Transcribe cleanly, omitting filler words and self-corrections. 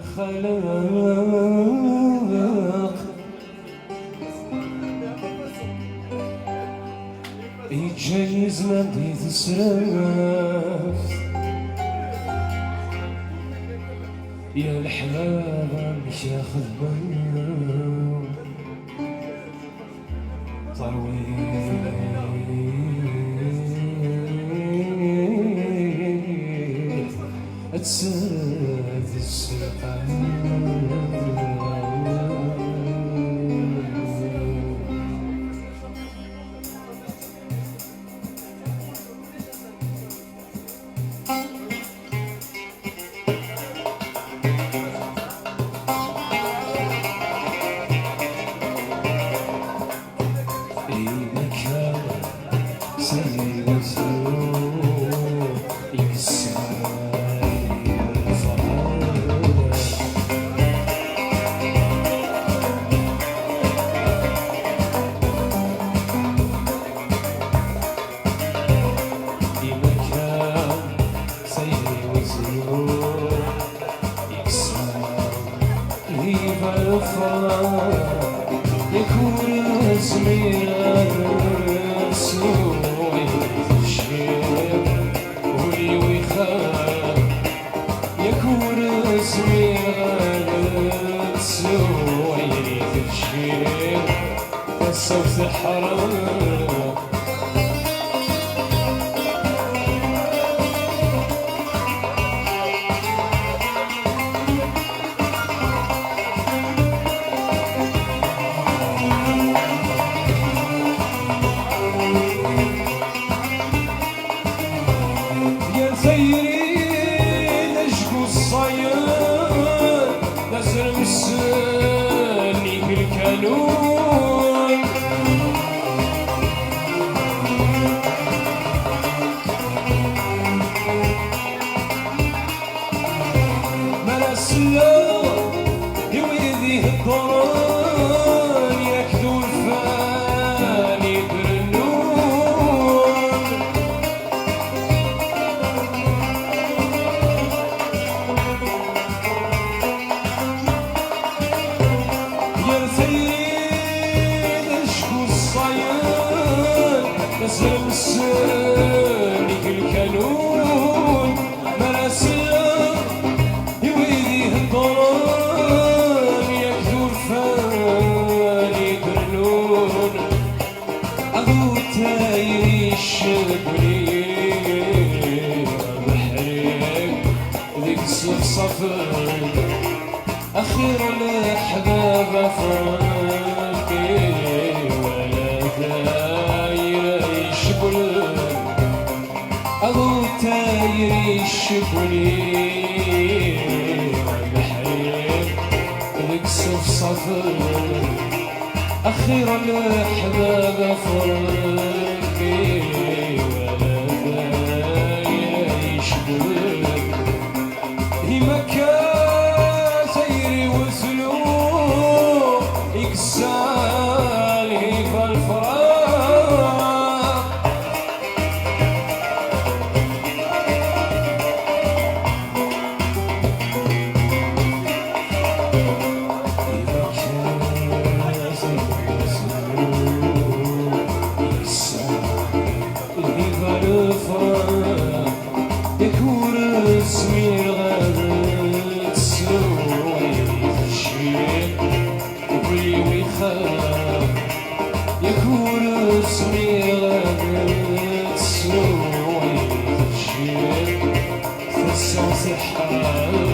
الخلق يتجيز ما بدي تسرف يا الحلال مش ياخذ بالو طويل تسد السقاية يكون اسمي سوي الشيب ولي ويخاف يكون اسمي سوي الشيب الصوت حرام أخيرا الأحباب فرقي ولا داير يشبل أبو تاير يشبلي والحريق ذيك صفر أخيرا الأحباب فرقي ولا داير يشبل هي مكان يكسالي بالفراق إذا يكسالي بالفراق يكون اسمي الغالي تسوي الشيء يكون اسمي غادر تسوي الشيء في الصوت حال